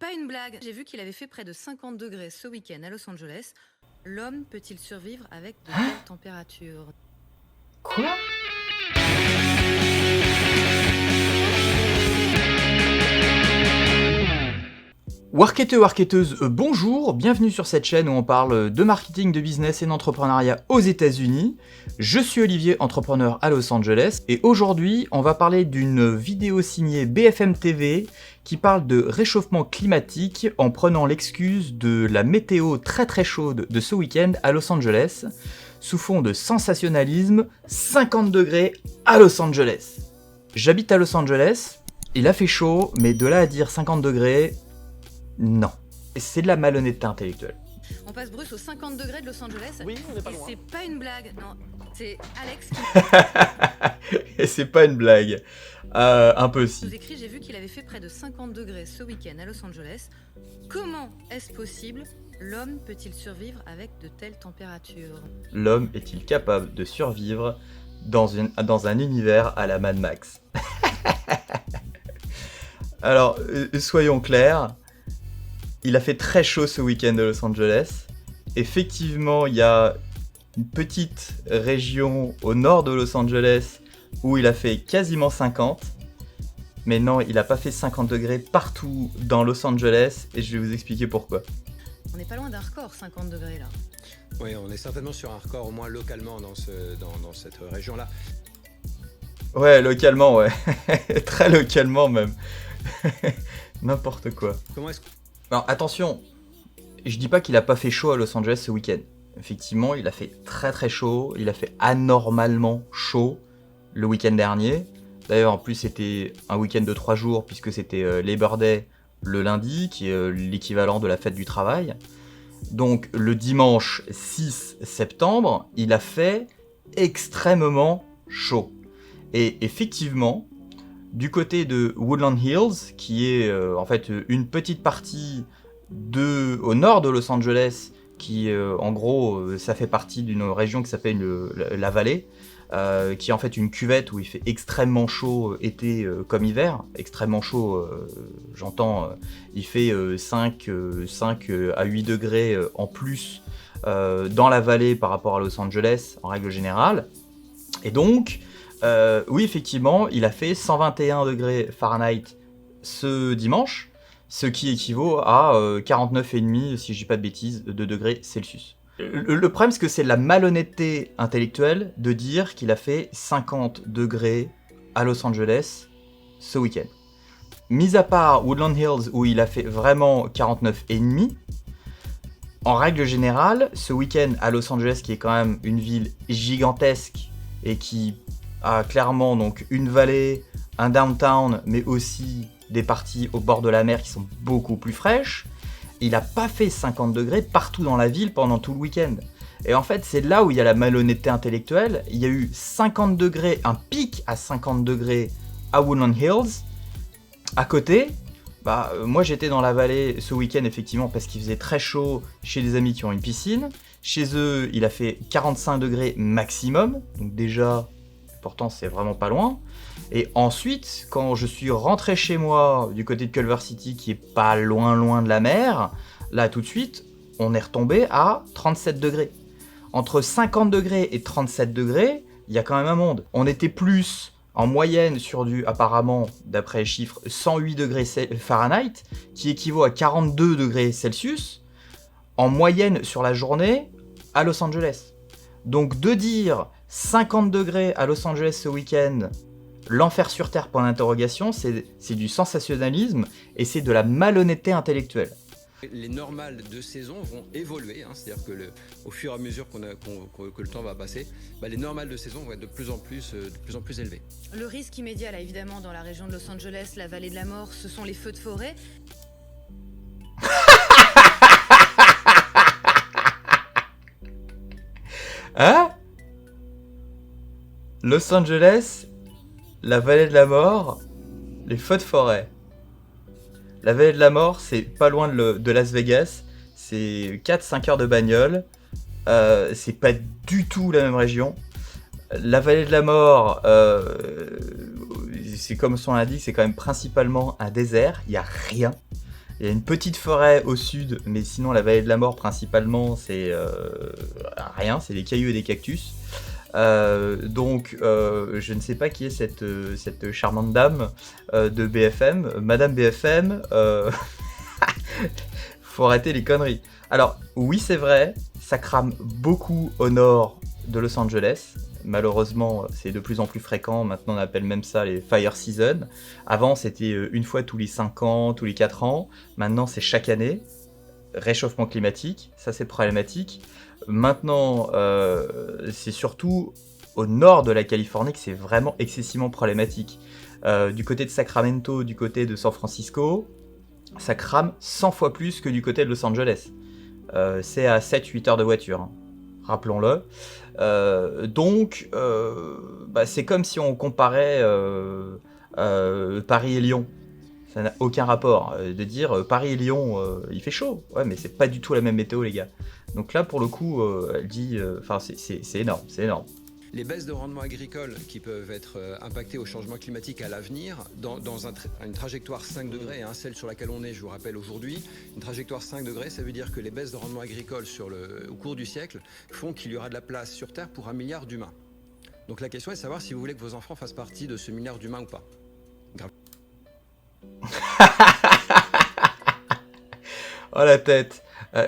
pas une blague. J'ai vu qu'il avait fait près de 50 degrés ce week-end à Los Angeles. L'homme peut-il survivre avec de telles températures? Quoi? Warketeux, warketeuses, bonjour, bienvenue sur cette chaîne où on parle de marketing, de business et d'entrepreneuriat aux États-Unis. Je suis Olivier, entrepreneur à Los Angeles, et aujourd'hui on va parler d'une vidéo signée BFM TV qui parle de réchauffement climatique en prenant l'excuse de la météo très très chaude de ce week-end à Los Angeles, sous fond de sensationnalisme, 50 degrés à Los Angeles. J'habite à Los Angeles, il a fait chaud, mais de là à dire 50 degrés... non. C'est de la malhonnêteté intellectuelle. On passe Bruce aux 50 degrés de Los Angeles. Oui, on n'est pas Et loin. c'est pas une blague. Non, c'est Alex qui Et c'est pas une blague. Un peu si. nous écrit. J'ai vu qu'il avait fait près de 50 degrés ce week-end à Los Angeles. Comment est-ce possible? L'homme peut-il survivre avec de telles températures? L'homme est-il capable de survivre dans un univers à la Mad Max? Alors, soyons clairs. Il a fait très chaud ce week-end à Los Angeles. Effectivement, il y a une petite région au nord de Los Angeles où il a fait quasiment 50. Mais non, il n'a pas fait 50 degrés partout dans Los Angeles et je vais vous expliquer pourquoi. On n'est pas loin d'un record, 50 degrés là. Oui, on est certainement sur un record, au moins localement, dans cette région-là. Ouais, localement, ouais. Très localement même. N'importe quoi. Comment est-ce Alors attention, je dis pas qu'il a pas fait chaud à Los Angeles ce week-end. Effectivement, il a fait très très chaud, il a fait anormalement chaud le week-end dernier. D'ailleurs, en plus, c'était un week-end de 3 jours, puisque c'était Labor Day le lundi, qui est l'équivalent de la fête du travail. Donc le dimanche 6 septembre, il a fait extrêmement chaud. Et effectivement, du côté de Woodland Hills, qui est en fait une petite partie au nord de Los Angeles, qui en gros ça fait partie d'une région qui s'appelle la vallée, qui est en fait une cuvette où il fait extrêmement chaud été comme hiver. Extrêmement chaud, j'entends, il fait 5 à 8 degrés en plus dans la vallée par rapport à Los Angeles en règle générale. Et donc, oui, effectivement, il a fait 121 degrés Fahrenheit ce dimanche, ce qui équivaut à 49,5, si je dis pas de bêtises, de degrés Celsius. Le problème, c'est que c'est de la malhonnêteté intellectuelle de dire qu'il a fait 50 degrés à Los Angeles ce week-end. Mis à part Woodland Hills, où il a fait vraiment 49,5, en règle générale, ce week-end à Los Angeles, qui est quand même une ville gigantesque et qui a clairement donc une vallée, un downtown, mais aussi des parties au bord de la mer qui sont beaucoup plus fraîches, il n'a pas fait 50 degrés partout dans la ville pendant tout le week-end. Et en fait, c'est là où il y a la malhonnêteté intellectuelle. Il y a eu 50 degrés, un pic à 50 degrés à Woodland Hills. À côté, moi j'étais dans la vallée ce week-end effectivement parce qu'il faisait très chaud chez des amis qui ont une piscine. Chez eux, il a fait 45 degrés maximum, donc déjà... pourtant c'est vraiment pas loin. Et ensuite, quand je suis rentré chez moi du côté de Culver City, qui est pas loin de la mer, là tout de suite, on est retombé à 37 degrés. Entre 50 degrés et 37 degrés, il y a quand même un monde. On était plus en moyenne sur du, apparemment, d'après les chiffres, 108 degrés Fahrenheit, qui équivaut à 42 degrés Celsius, en moyenne sur la journée à Los Angeles. Donc de dire 50 degrés à Los Angeles ce week-end, l'enfer sur Terre, point d'interrogation, c'est du sensationnalisme et c'est de la malhonnêteté intellectuelle. Les normales de saison vont évoluer, c'est-à-dire que au fur et à mesure que le temps va passer, les normales de saison vont être de plus en plus élevées. Le risque immédiat là, évidemment, dans la région de Los Angeles, la vallée de la mort, ce sont les feux de forêt. Hein? Los Angeles, la vallée de la mort, les feux de forêt. La vallée de la mort, c'est pas loin de Las Vegas, c'est 4-5 heures de bagnole, c'est pas du tout la même région. La vallée de la mort, c'est comme son l'indique, c'est quand même principalement un désert, il n'y a rien. Il y a une petite forêt au sud, mais sinon la vallée de la mort principalement c'est rien, c'est des cailloux et des cactus. Donc je ne sais pas qui est cette charmante dame de BFM, Madame BFM, faut arrêter les conneries. Alors oui c'est vrai, ça crame beaucoup au nord de Los Angeles. Malheureusement, c'est de plus en plus fréquent. Maintenant, on appelle même ça les fire season. Avant, c'était une fois tous les 5 ans, tous les 4 ans. Maintenant, c'est chaque année. Réchauffement climatique, ça c'est problématique. Maintenant, c'est surtout au nord de la Californie que c'est vraiment excessivement problématique. Du côté de Sacramento, du côté de San Francisco, ça crame 100 fois plus que du côté de Los Angeles. C'est à 7-8 heures de voiture, hein. Rappelons-le. Donc, c'est comme si on comparait Paris et Lyon. Ça n'a aucun rapport. De dire Paris et Lyon, il fait chaud. Ouais, mais c'est pas du tout la même météo, les gars. Donc là, pour le coup, elle dit... c'est énorme, c'est énorme. Les baisses de rendement agricole qui peuvent être impactées au changement climatique à l'avenir, dans une trajectoire 5 degrés, hein, celle sur laquelle on est, je vous rappelle aujourd'hui, une trajectoire 5 degrés, ça veut dire que les baisses de rendement agricole au cours du siècle font qu'il y aura de la place sur Terre pour 1 milliard d'humains. Donc la question est de savoir si vous voulez que vos enfants fassent partie de ce milliard d'humains ou pas. Oh la tête.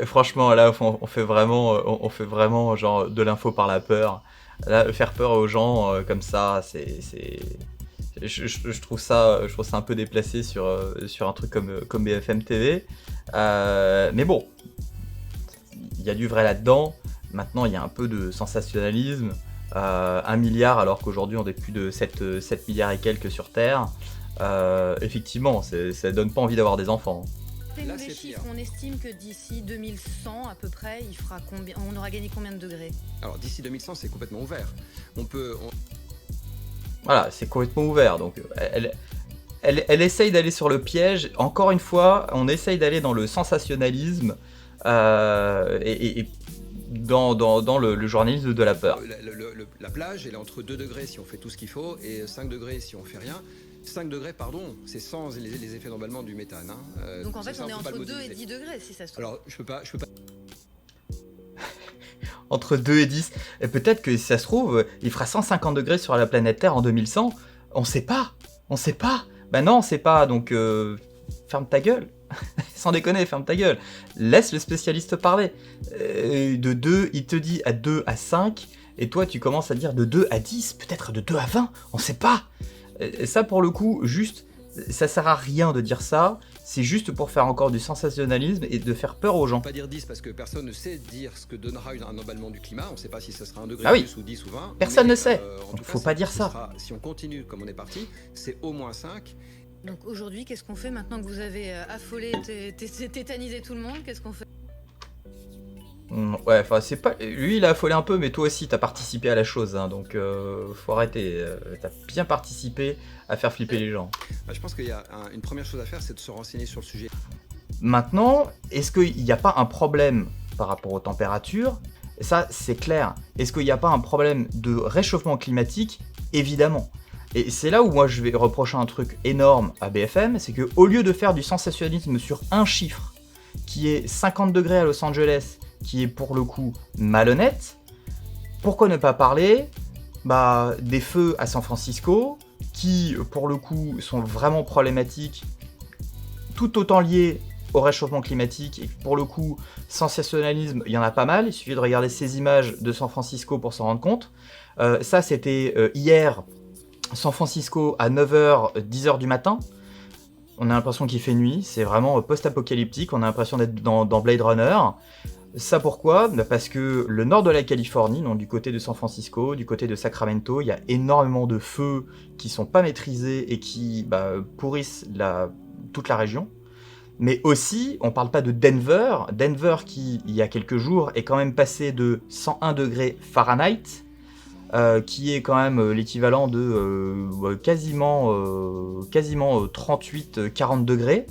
Franchement, là, on fait vraiment genre de l'info par la peur. Là, faire peur aux gens comme ça, je trouve ça un peu déplacé sur un truc comme BFM TV. Mais bon, il y a du vrai là-dedans. Maintenant, il y a un peu de sensationnalisme. 1 milliard alors qu'aujourd'hui on est plus de 7 milliards et quelques sur Terre. Effectivement, ça donne pas envie d'avoir des enfants. Là, les chiffres, on estime que d'ici 2100 à peu près, on aura gagné combien de degrés? Alors d'ici 2100, c'est complètement ouvert. Voilà, c'est complètement ouvert. Donc elle essaye d'aller sur le piège. Encore une fois, on essaye d'aller dans le sensationnalisme et dans le journalisme de la peur. La plage, elle est entre 2 degrés si on fait tout ce qu'il faut et 5 degrés si on fait rien. 5 degrés, pardon, c'est sans les effets d'emballement du méthane. Hein. Donc en fait, on est entre 2 et 10 degrés, si ça se trouve. Alors, je peux pas... Entre 2 et 10. Et peut-être que si ça se trouve, il fera 150 degrés sur la planète Terre en 2100. On sait pas. Bah non, on sait pas. Donc, ferme ta gueule. Sans déconner, ferme ta gueule. Laisse le spécialiste parler. De 2, il te dit à 2 à 5. Et toi, tu commences à dire de 2 à 10. Peut-être de 2 à 20. On sait pas. Et ça, pour le coup, juste, ça sert à rien de dire ça. C'est juste pour faire encore du sensationnalisme et de faire peur aux gens. On ne peut pas dire 10 parce que personne ne sait dire ce que donnera un emballement du climat. On ne sait pas si ça sera 1 degré plus ou 10 ou 20. Personne ne sait. Donc, faut pas dire ça. Si on continue comme on est parti, c'est au moins 5. Donc aujourd'hui, qu'est-ce qu'on fait maintenant que vous avez affolé, tétanisé tout le monde? Qu'est-ce qu'on fait? Ouais, enfin, c'est pas. Lui, il a affolé un peu, mais toi aussi, t'as participé à la chose, hein, donc faut arrêter. T'as bien participé à faire flipper les gens. Je pense qu'il y a une première chose à faire, c'est de se renseigner sur le sujet. Maintenant, est-ce qu'il n'y a pas un problème par rapport aux températures? Ça, c'est clair. Est-ce qu'il n'y a pas un problème de réchauffement climatique? Évidemment. Et c'est là où moi je vais reprocher un truc énorme à BFM, c'est que au lieu de faire du sensationnalisme sur un chiffre, qui est 50 degrés à Los Angeles, qui est pour le coup malhonnête, pourquoi ne pas parler des feux à San Francisco, qui pour le coup sont vraiment problématiques, tout autant liés au réchauffement climatique, et pour le coup, sensationnalisme, il y en a pas mal, il suffit de regarder ces images de San Francisco pour s'en rendre compte. Ça c'était hier, San Francisco à 9h, 10h du matin. On a l'impression qu'il fait nuit, c'est vraiment post-apocalyptique, on a l'impression d'être dans Blade Runner. Ça pourquoi? Parce que le nord de la Californie, donc du côté de San Francisco, du côté de Sacramento, il y a énormément de feux qui sont pas maîtrisés et qui pourrissent toute la région. Mais aussi, on parle pas de Denver. Denver qui, il y a quelques jours, est quand même passé de 101 degrés Fahrenheit, qui est quand même l'équivalent de quasiment 38-40 degrés,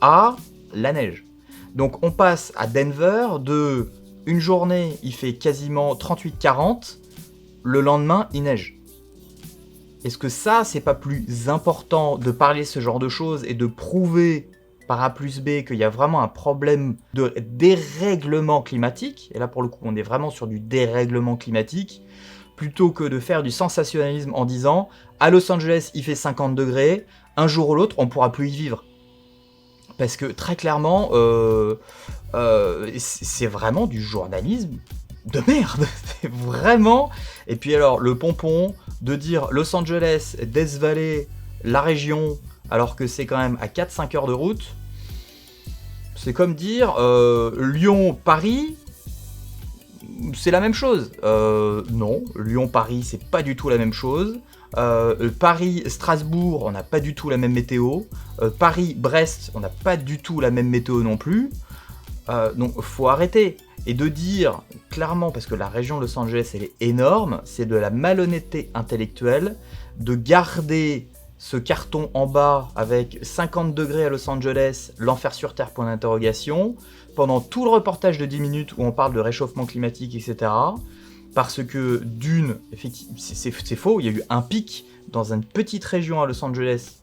à la neige. Donc on passe à Denver de une journée, il fait quasiment 38-40, le lendemain, il neige. Est-ce que ça, c'est pas plus important de parler ce genre de choses et de prouver par A plus B qu'il y a vraiment un problème de dérèglement climatique, et là pour le coup on est vraiment sur du dérèglement climatique, plutôt que de faire du sensationnalisme en disant à Los Angeles il fait 50 degrés, un jour ou l'autre on pourra plus y vivre. Parce que très clairement, c'est vraiment du journalisme de merde. C'est vraiment... Et puis alors, le pompon de dire Los Angeles, Death Valley, la région, alors que c'est quand même à 4-5 heures de route, c'est comme dire Lyon, Paris, c'est la même chose. Non, Lyon, Paris, c'est pas du tout la même chose. Paris, Strasbourg, on n'a pas du tout la même météo. Paris, Brest, on n'a pas du tout la même météo non plus. Donc, faut arrêter. Et de dire clairement, parce que la région de Los Angeles, elle est énorme, c'est de la malhonnêteté intellectuelle de garder ce carton en bas avec 50 degrés à Los Angeles, l'enfer sur Terre, point d'interrogation, pendant tout le reportage de 10 minutes où on parle de réchauffement climatique, etc. Parce que d'une, effectivement, c'est faux, il y a eu un pic dans une petite région à Los Angeles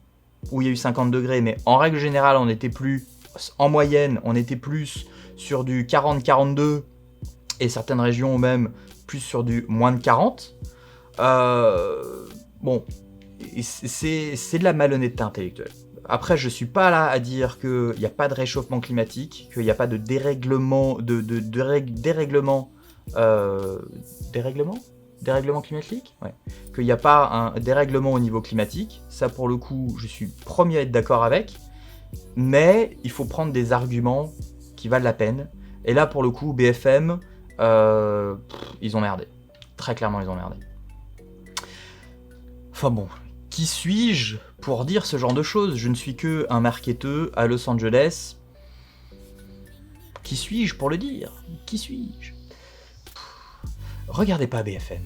où il y a eu 50 degrés, mais en règle générale, on était plus, en moyenne, on était plus sur du 40-42, et certaines régions même plus sur du moins de 40. Bon, c'est de la malhonnêteté intellectuelle. Après, je suis pas là à dire qu'il n'y a pas de réchauffement climatique, qu'il n'y a pas de dérèglement, dérèglement climatique, ouais. Qu'il n'y a pas un dérèglement au niveau climatique. Ça, pour le coup, je suis premier à être d'accord avec. Mais il faut prendre des arguments qui valent la peine. Et là, pour le coup, BFM, ils ont merdé. Très clairement, ils ont merdé. Enfin bon, qui suis-je pour dire ce genre de choses? Je ne suis que un marketeur à Los Angeles. Qui suis-je pour le dire? Qui suis-je? Regardez pas BFM.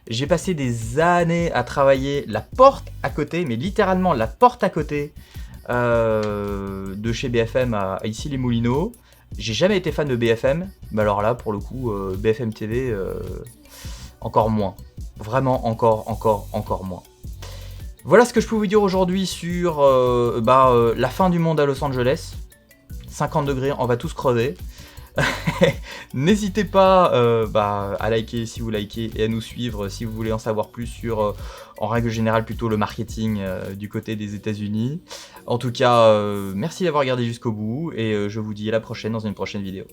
J'ai passé des années à travailler la porte à côté, mais littéralement la porte à côté de chez BFM à Issy-les-Moulineaux. J'ai jamais été fan de BFM, mais alors là, pour le coup, BFM TV, encore moins. Vraiment encore moins. Voilà ce que je peux vous dire aujourd'hui sur la fin du monde à Los Angeles. 50 degrés, on va tous crever. N'hésitez pas à liker si vous likez et à nous suivre si vous voulez en savoir plus sur, en règle générale, plutôt le marketing du côté des États-Unis. En tout cas, merci d'avoir regardé jusqu'au bout et je vous dis à la prochaine dans une prochaine vidéo.